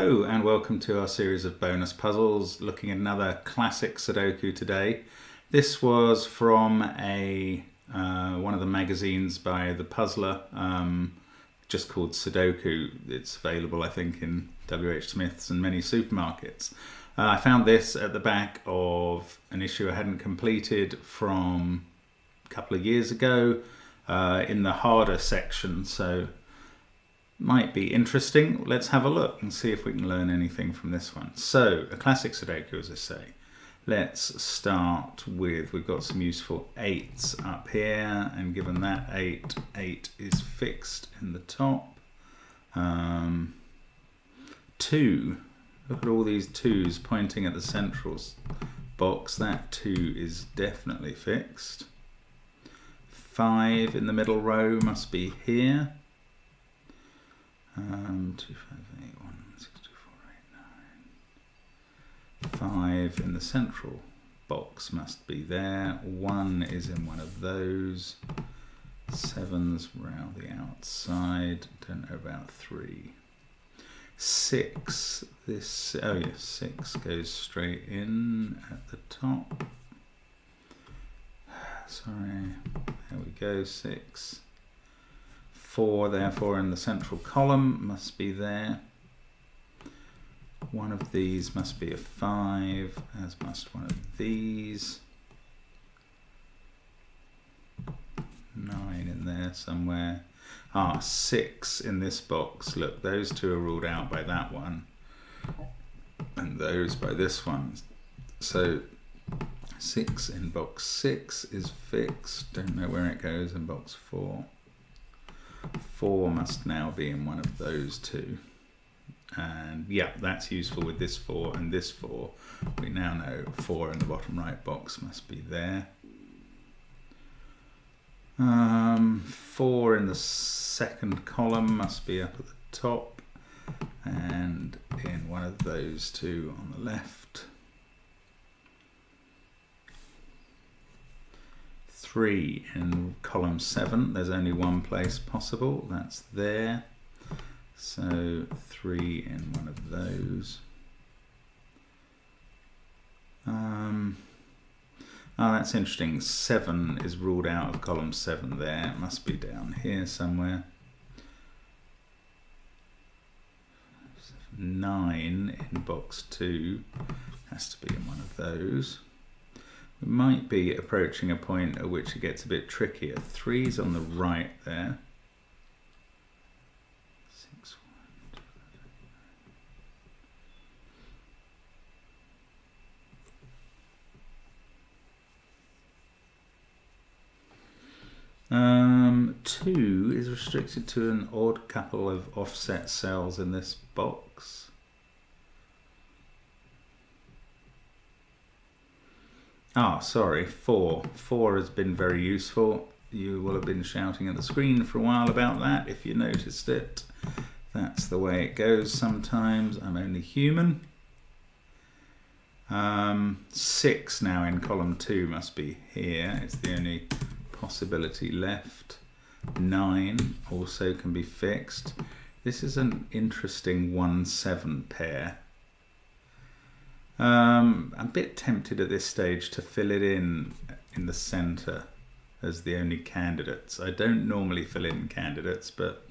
Hello and welcome to our series of bonus puzzles, looking at another classic Sudoku today. This was from one of the magazines by the puzzler, just called Sudoku. It's available, I think, in W.H. Smith's and many supermarkets. I found this at the back of an issue I hadn't completed from a couple of years ago in the harder section, so might be interesting. Let's have a look and see if we can learn anything from this one. So, a classic Sudoku, as I say. Let's start with, we've got some useful 8s up here, and given that 8 is fixed in the top. 2, look at all these 2s pointing at the central box. That 2 is definitely fixed. 5 in the middle row must be here. 2, 5, 8, 1, 6, 2, 4, 8, 9. 5 in the central box must be there. 1 is in one of those. 7's round the outside. Don't know about 3. 6. This, oh yes, 6 goes straight in at the top. Sorry, there we go. 6. 4, therefore, in the central column must be there. One of these must be a 5, as must one of these. 9 in there somewhere. 6 in this box. Look, those 2 are ruled out by that one, and those by this one. So 6 in box 6 is fixed. Don't know where it goes in box 4. 4 must now be in one of those 2. And yeah, that's useful with this 4 and this 4. We now know 4 in the bottom right box must be there. 4 in the second column must be up at the top, and in one of those 2 on the left. 3 in column 7, there's only one place possible, that's there. So 3 in one of those. That's interesting. 7 is ruled out of column 7 there. It must be down here somewhere. 9 in box 2 has to be in one of those. We might be approaching a point at which it gets a bit trickier. 3's on the right there. 6, 1, 2 is restricted to an odd couple of offset cells in this box. Sorry, 4. 4 has been very useful. You will have been shouting at the screen for a while about that if you noticed it. That's the way it goes sometimes. I'm only human. 6 now in column 2 must be here. It's the only possibility left. 9 also can be fixed. This is an interesting 1-7 pair. I'm a bit tempted at this stage to fill it in the centre as the only candidates. I don't normally fill in candidates, but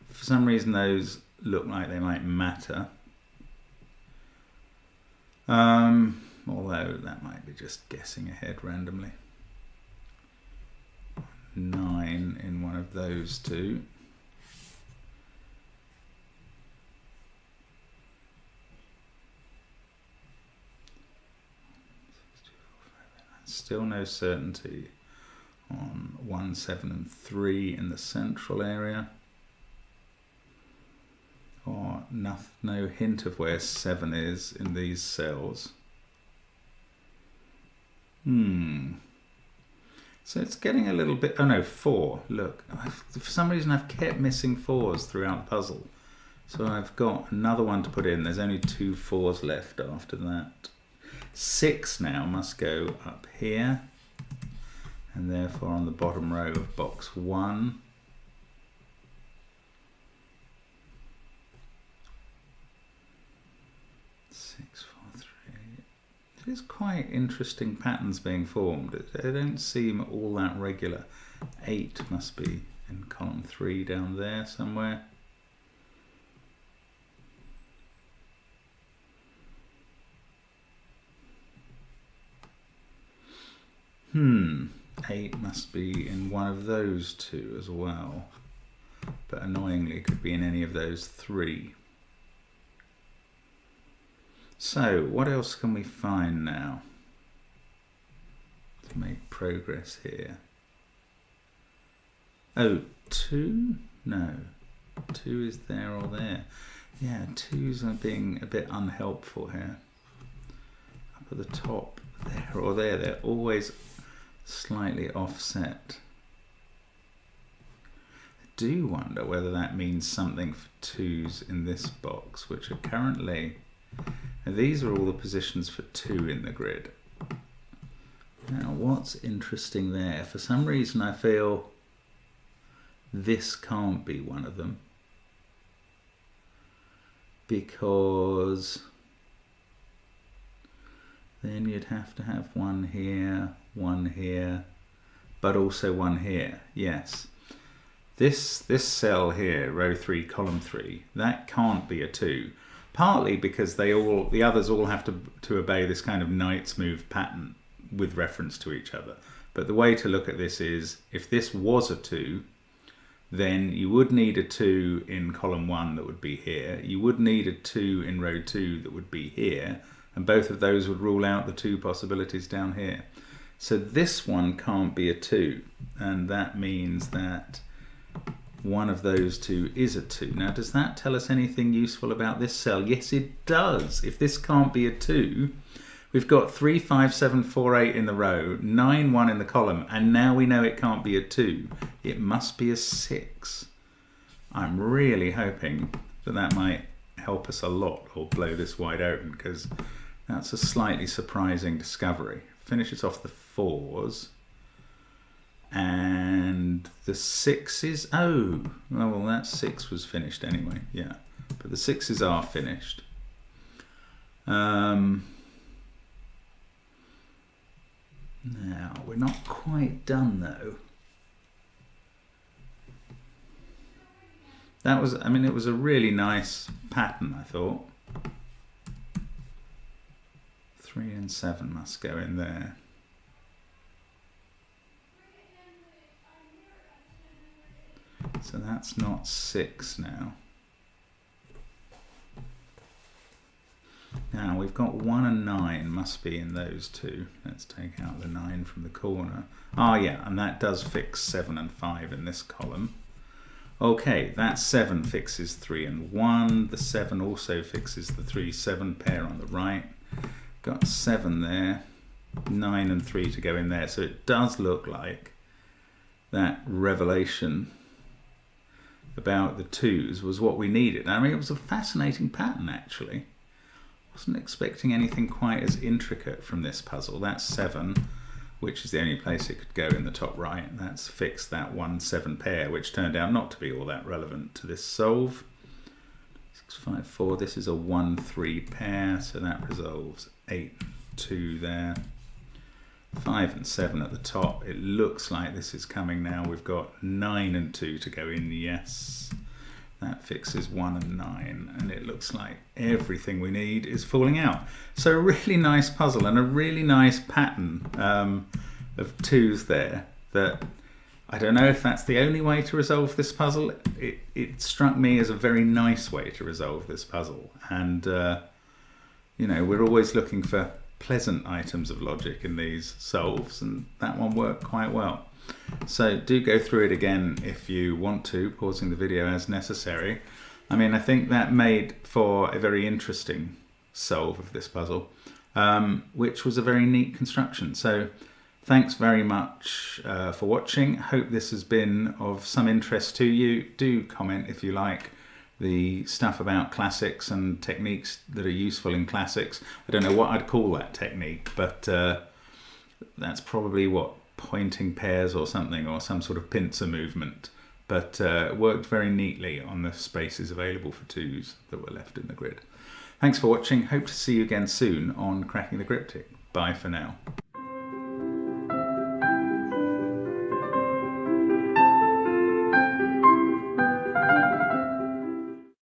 for some reason those look like they might matter. Although that might be just guessing ahead randomly. 9 in one of those 2. Still no certainty on 1, 7 and 3 in the central area. Or no hint of where 7 is in these cells. So it's getting a little bit, 4, look. For some reason I've kept missing 4s throughout the puzzle. So I've got another one to put in. There's only 2 4s left after that. 6 now must go up here, and therefore on the bottom row of box 1. There's quite interesting patterns being formed. They don't seem all that regular. 8 must be in column 3 down there somewhere. 8 must be in one of those 2 as well, but annoyingly it could be in any of those 3. So what else can we find now to make progress here? Oh, 2? No, 2 is there or there. Yeah, 2's are being a bit unhelpful here. Up at the top, there or there, they're always slightly offset. I do wonder whether that means something for 2's in this box, which are currently, now these are all the positions for 2 in the grid. Now what's interesting there, for some reason I feel this can't be one of them, because then you'd have to have one here, but also one here. Yes, this cell here, row 3, column 3, that can't be a 2, partly because the others all have to obey this kind of knight's move pattern with reference to each other. But the way to look at this is, if this was a 2, then you would need a 2 in column 1 that would be here. You would need a 2 in row 2 that would be here, and both of those would rule out the 2 possibilities down here. So this one can't be a 2, and that means that one of those 2 is a 2. Now, does that tell us anything useful about this cell? Yes, it does. If this can't be a 2, we've got 3, 5, 7, 4, 8 in the row, 9, 1 in the column, and now we know it can't be a 2. It must be a 6. I'm really hoping that that might help us a lot, or blow this wide open, because that's a slightly surprising discovery. Finishes off the 4s. And the 6s, oh, well that 6 was finished anyway, yeah. But the 6s are finished. Now, we're not quite done though. That was, I mean, it was a really nice pattern, I thought. 3 and 7 must go in there. So that's not 6 now. Now we've got 1 and 9 must be in those 2. Let's take out the 9 from the corner. Ah, yeah, and that does fix 7 and 5 in this column. Okay, that 7 fixes 3 and 1. The 7 also fixes the 3-7 pair on the right. Got 7 there, 9 and 3 to go in there. So it does look like that revelation about the 2's was what we needed. I mean, it was a fascinating pattern actually. Wasn't expecting anything quite as intricate from this puzzle. That's 7, which is the only place it could go in the top right. That's fixed that 1-7 pair, which turned out not to be all that relevant to this solve. 6, 5, 4, this is a 1-3 pair, so that resolves 8, 2 there. 5 and 7 at the top. It looks like this is coming now. We've got 9 and 2 to go in, yes. That fixes 1 and 9, and it looks like everything we need is falling out. So a really nice puzzle and a really nice pattern of 2's there that I don't know if that's the only way to resolve this puzzle. It struck me as a very nice way to resolve this puzzle, and you know, we're always looking for pleasant items of logic in these solves, and that one worked quite well. So do go through it again if you want to, pausing the video as necessary. I mean, I think that made for a very interesting solve of this puzzle, which was a very neat construction. So thanks very much for watching. Hope this has been of some interest to you. Do comment if you like the stuff about classics and techniques that are useful in classics. I don't know what I'd call that technique, but that's probably what, pointing pairs or something, or some sort of pincer movement, but it worked very neatly on the spaces available for 2's that were left in the grid. Thanks for watching. Hope to see you again soon on Cracking the Cryptic. Bye for now.